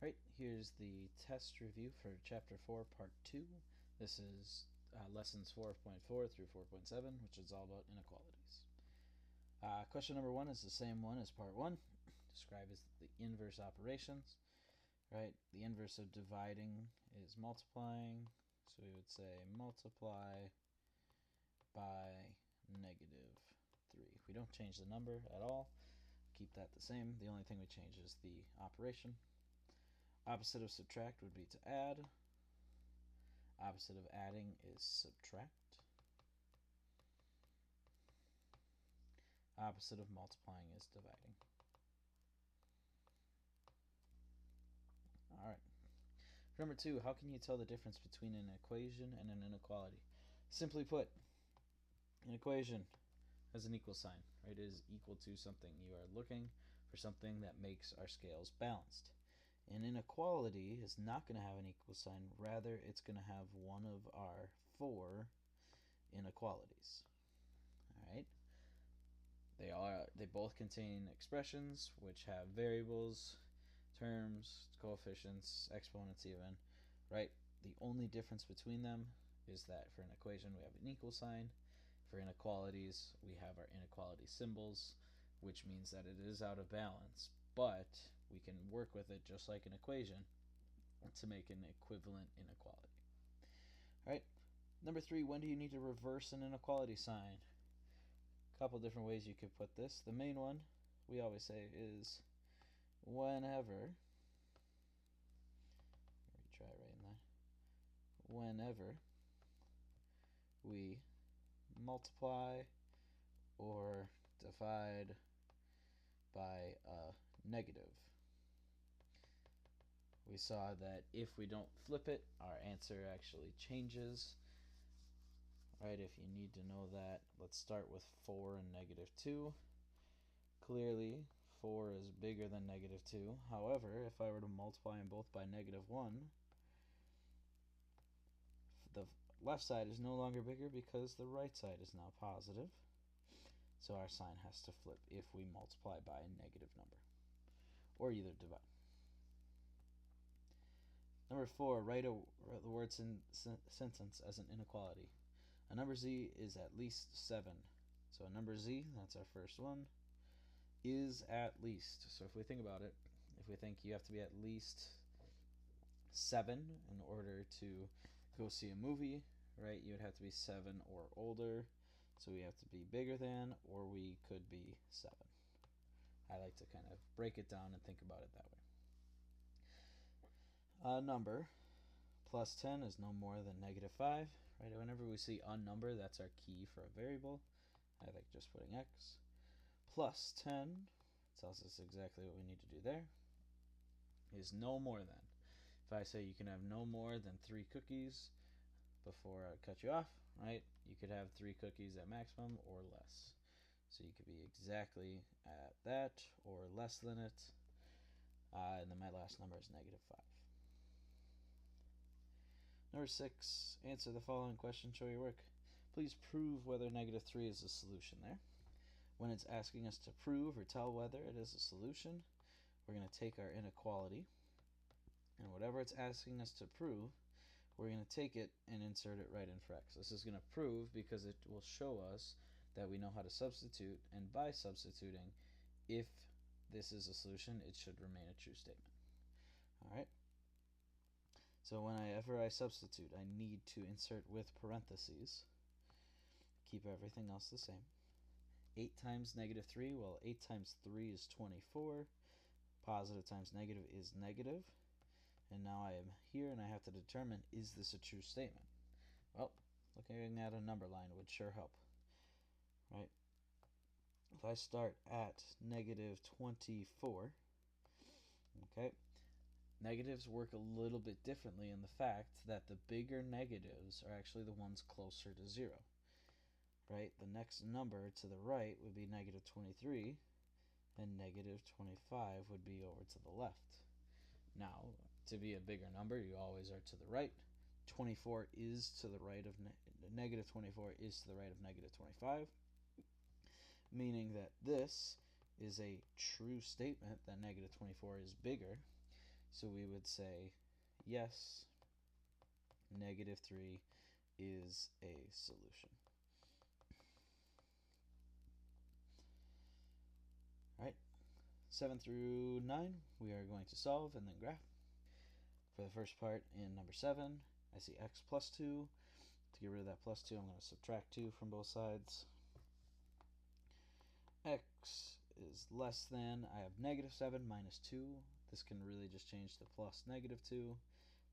Right, here's the test review for Chapter 4, Part 2. This is lessons 4.4 through 4.7, which is all about inequalities. Question number 1 is the same one as Part 1. Describe as the inverse operations. Right, the inverse of dividing is multiplying, so we would say multiply by negative 3. We don't change the number at all, keep that the same. The only thing we change is the operation. Opposite of subtract would be to add. Opposite of adding is subtract. Opposite of multiplying is dividing. Alright. Number 2, how can you tell the difference between an equation and an inequality? Simply put, an equation has an equal sign, right? It is equal to something. You are looking for something that makes our scales balanced. An inequality is not going to have an equal sign. Rather, it's going to have one of our 4 inequalities. All right. They both contain expressions which have variables, terms, coefficients, exponents even, right? The only difference between them is that for an equation we have an equal sign. For inequalities, we have our inequality symbols, which means that it is out of balance, but we can work with it just like an equation to make an equivalent inequality. All right, number 3, when do you need to reverse an inequality sign? A couple different ways you could put this. The main one we always say is whenever, retry writing that, whenever we multiply or divide by a negative. We saw that if we don't flip it, our answer actually changes. Right, if you need to know that, let's start with 4 and negative 2. Clearly, 4 is bigger than negative 2. However, if I were to multiply them both by negative 1, the left side is no longer bigger because the right side is now positive. So our sign has to flip if we multiply by a negative number, or either divide. Number 4, write the word sentence as an inequality. A number z is at least 7. So a number z, that's our first one, is at least. So if we think about it, if we think you have to be at least 7 in order to go see a movie, right, you would have to be 7 or older. So we have to be bigger than, or we could be 7. I like to kind of break it down and think about it that way. A number plus 10 is no more than negative 5. Right? Whenever we see a number, that's our key for a variable. I like just putting x. Plus 10 tells us exactly what we need to do there. Is no more than. If I say you can have no more than 3 cookies before I cut you off, right? You could have 3 cookies at maximum or less. So you could be exactly at that or less than it. And then my last number is negative 5. Number 6, answer the following question, show your work. Please prove whether negative 3 is a solution there. When it's asking us to prove or tell whether it is a solution, we're going to take our inequality, and whatever it's asking us to prove, we're going to take it and insert it right in for x. This is going to prove because it will show us that we know how to substitute, and by substituting, if this is a solution, it should remain a true statement. All right. So whenever I substitute, I need to insert with parentheses. Keep everything else the same. 8 times negative 3, well, 8 times 3 is 24. Positive times negative is negative. And now I am here and I have to determine, is this a true statement? Well, looking at a number line would sure help. Right? If I start at negative 24, okay, negatives work a little bit differently in the fact that the bigger negatives are actually the ones closer to 0. Right? The next number to the right would be negative 23, and negative 25 would be over to the left. Now, to be a bigger number, you always are to the right. 24 is to the right of negative 24 is to the right of negative 25, meaning that this is a true statement that negative 24 is bigger. So we would say, yes, negative 3 is a solution. All right, 7 through 9, we are going to solve and then graph. For the first part in number 7, I see x plus 2. To get rid of that plus 2, I'm going to subtract 2 from both sides. X is less than, I have negative 7 minus 2. This can really just change to plus negative 2.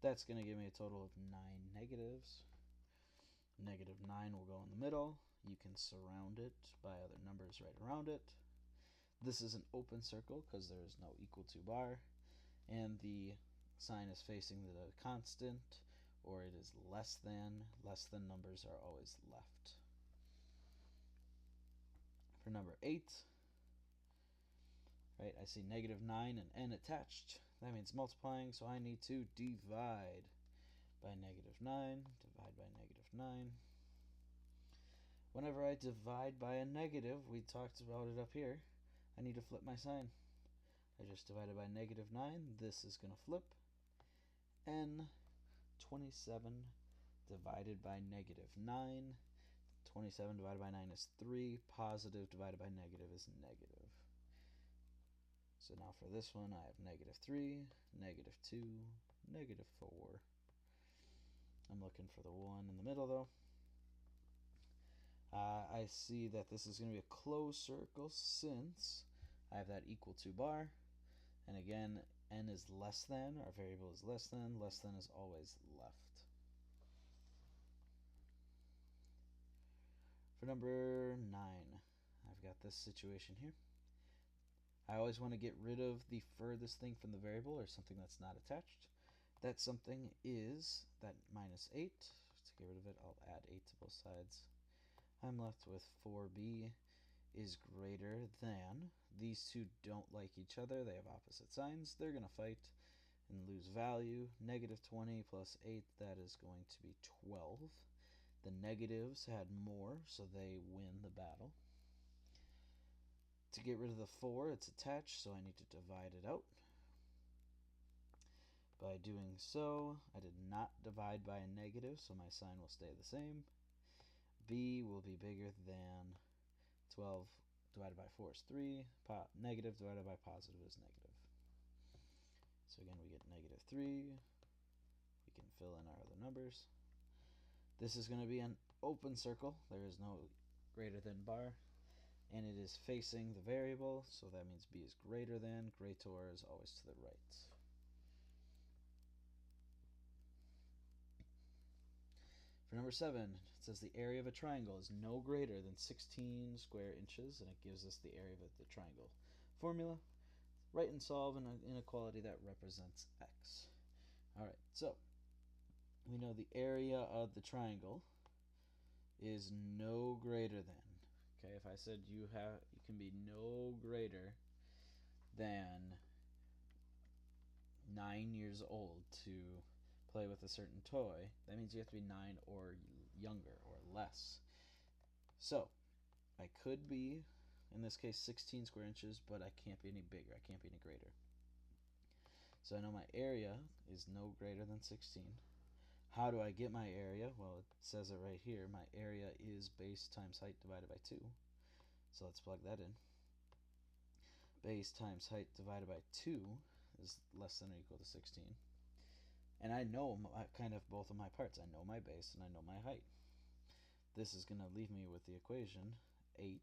That's going to give me a total of 9 negatives. Negative 9 will go in the middle. You can surround it by other numbers right around it. This is an open circle because there is no equal to bar, and the sign is facing the constant, or it is less than. Less than numbers are always left. For number 8, right, I see negative 9 and n attached. That means multiplying, so I need to divide by negative 9. Divide by negative 9. Whenever I divide by a negative, we talked about it up here, I need to flip my sign. I just divided by negative 9. This is going to flip. N 27 divided by negative 9. 27 divided by 9 is 3. Positive divided by negative is negative. So now for this one, I have negative 3, negative 2, negative 4. I'm looking for the 1 in the middle, though. I see that this is going to be a closed circle since I have that equal to bar. And again, n is less than, our variable is less than is always left. For number 9, I've got this situation here. I always want to get rid of the furthest thing from the variable, or something that's not attached. That something is that minus 8. To get rid of it, I'll add 8 to both sides. I'm left with 4b is greater than. These two don't like each other. They have opposite signs. They're going to fight and lose value. Negative 20 plus 8, that is going to be 12. The negatives had more, so they win the battle. To get rid of the 4, it's attached, so I need to divide it out. By doing so, I did not divide by a negative, so my sign will stay the same. B will be bigger than 12 divided by 4 is 3. Negative divided by positive is negative. So again, we get negative 3. We can fill in our other numbers. This is going to be an open circle. There is no greater than bar. And it is facing the variable, so that means b is greater than. Greater is always to the right. For number 7, it says the area of a triangle is no greater than 16 square inches, and it gives us the area of the triangle. Formula, write and solve an inequality that represents x. Alright, so we know the area of the triangle is no greater than. Okay, if I said you can be no greater than 9 years old to play with a certain toy, that means you have to be 9 or younger or less. So I could be, in this case, 16 square inches, but I can't be any bigger. I can't be any greater. So I know my area is no greater than 16. How do I get my area? Well, it says it right here. My area is base times height divided by 2. So let's plug that in. Base times height divided by 2 is less than or equal to 16. And I know kind of both of my parts. I know my base and I know my height. This is going to leave me with the equation 8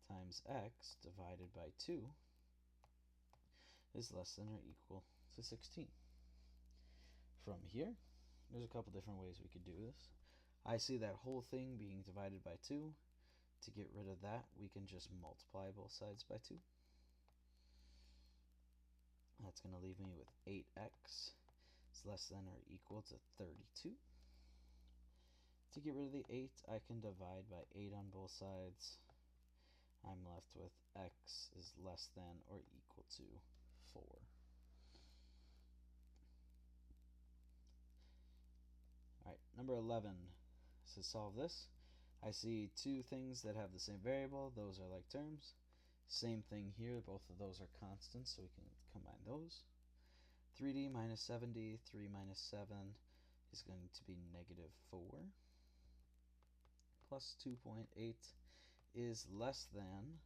times x divided by 2 is less than or equal to 16. From here, there's a couple different ways we could do this. I see that whole thing being divided by 2. To get rid of that, we can just multiply both sides by 2. That's going to leave me with 8x is less than or equal to 32. To get rid of the 8, I can divide by 8 on both sides. I'm left with x is less than or equal to 4. Alright, number 11 says solve this. I see two things that have the same variable. Those are like terms. Same thing here. Both of those are constants, so we can combine those. 3D minus 70, 3 minus 7 is going to be negative 4. Plus 2.8 is less than,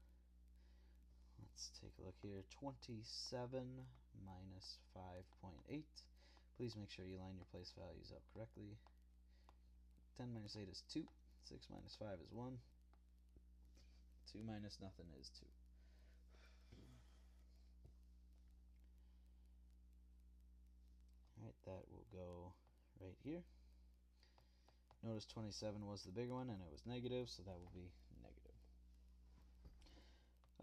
let's take a look here, 27 minus 5.8. Please make sure you line your place values up correctly. 10 minus 8 is 2. 6 minus 5 is 1. 2 minus nothing is 2. Alright, that will go right here. Notice 27 was the bigger one and it was negative, so that will be negative.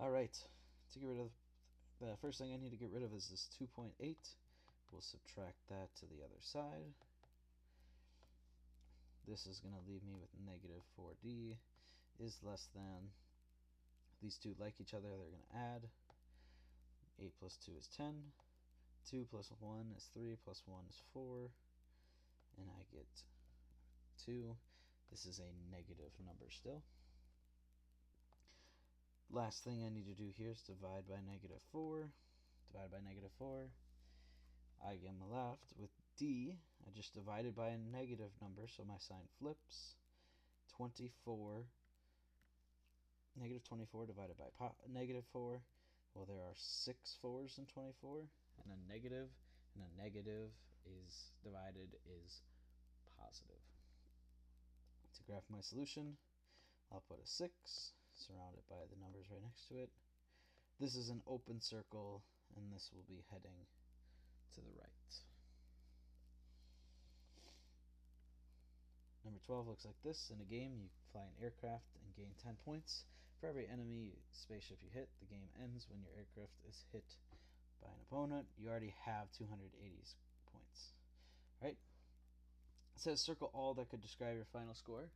Alright, to get rid of the first thing I need to get rid of is this 2.8. We'll subtract that to the other side. This is going to leave me with negative 4d is less than, these two like each other, they're going to add. 8 plus 2 is 10. 2 plus 1 is 3, plus 1 is 4. And I get 2. This is a negative number still. Last thing I need to do here is divide by negative 4. Divide by negative 4. I am left with d. I just divided by a negative number, so my sign flips. 24. Negative 24 divided by negative 4. Well, there are 6 4s in 24. And a negative is divided is positive. To graph my solution, I'll put a 6, surrounded by the numbers right next to it. This is an open circle, and this will be heading to the right. Number 12 looks like this. In a game, you fly an aircraft and gain 10 points. For every enemy spaceship you hit, the game ends when your aircraft is hit by an opponent. You already have 280 points. Right? It says circle all that could describe your final score.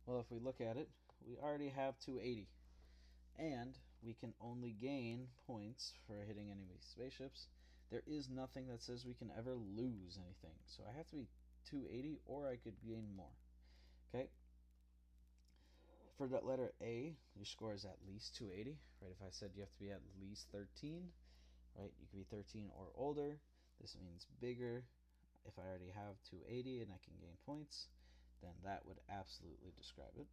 Well, if we look at it, we already have 280. And we can only gain points for hitting enemy spaceships. There is nothing that says we can ever lose anything. So I have to be 280 or I could gain more. Okay? For that letter A, your score is at least 280. Right? If I said you have to be at least 13, right? You could be 13 or older. This means bigger. If I already have 280 and I can gain points, then that would absolutely describe it.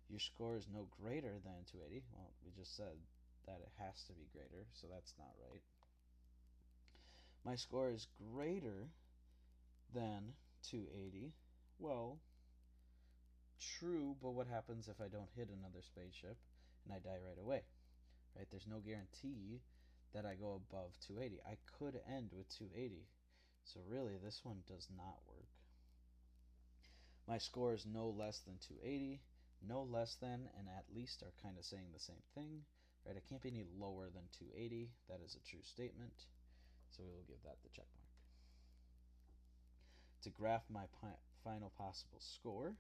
Your score is no greater than 280. Well, we just said that it has to be greater, so that's not right. My score is greater than 280. Well, true, but what happens if I don't hit another spaceship and I die right away? Right? There's no guarantee that I go above 280. I could end with 280. So really, this one does not work. My score is no less than 280. No less than and at least are kind of saying the same thing. Right? It can't be any lower than 280. That is a true statement. So we will give that the check mark. To graph my final possible score,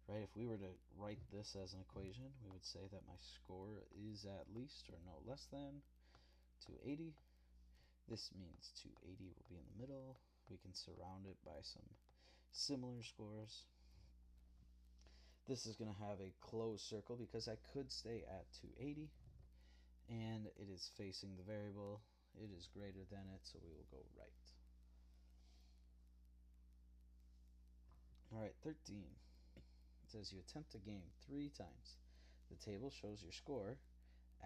right? If we were to write this as an equation, we would say that my score is at least or no less than 280. This means 280 will be in the middle. We can surround it by some similar scores. This is going to have a closed circle because I could stay at 280. And it is facing the variable. It is greater than it, so we will go right. Alright, 13. It says you attempt a game 3 times. The table shows your score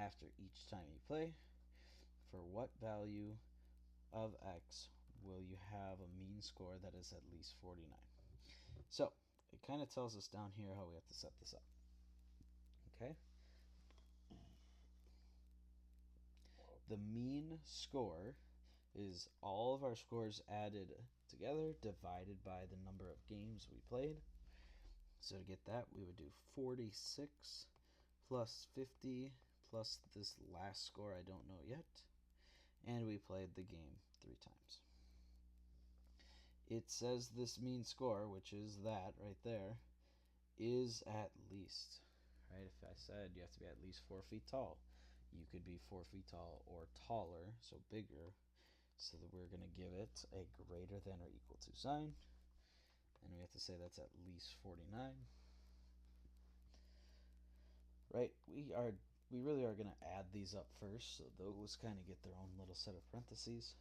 after each time you play. For what value of x will you have a mean score that is at least 49? So, it kind of tells us down here how we have to set this up. Okay? The mean score is all of our scores added together divided by the number of games we played. So to get that, we would do 46 plus 50 plus this last score I don't know yet. And we played the game 3 times. It says this mean score, which is that right there, is at least. Right? If I said you have to be at least 4 feet tall, you could be 4 feet tall or taller, so bigger. So that we're going to give it a greater than or equal to sign. And we have to say that's at least 49. Right? We really are going to add these up first, so those kind of get their own little set of parentheses.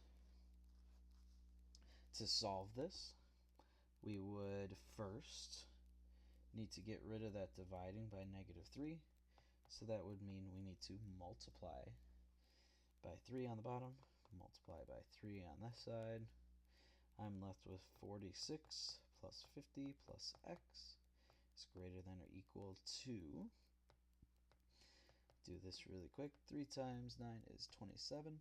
To solve this, we would first need to get rid of that dividing by -3. So that would mean we need to multiply by 3 on the bottom, multiply by 3 on this side. I'm left with 46 plus 50 plus x is greater than or equal to, do this really quick, 3 times 9 is 27.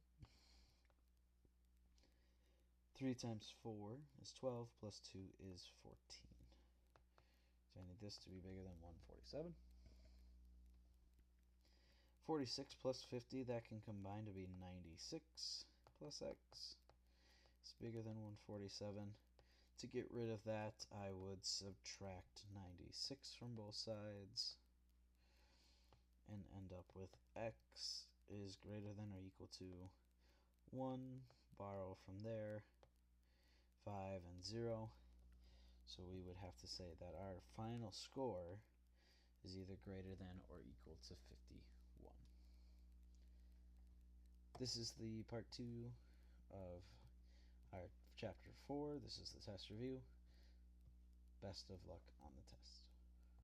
3 times 4 is 12, plus 2 is 14. So I need this to be bigger than 147. 46 plus 50, that can combine to be 96 plus x. It's bigger than 147. To get rid of that, I would subtract 96 from both sides and end up with x is greater than or equal to 1, borrow from there, 5 and 0. So we would have to say that our final score is either greater than or equal to 51. This is the part 2 of our chapter 4. This is the test review. Best of luck on the test.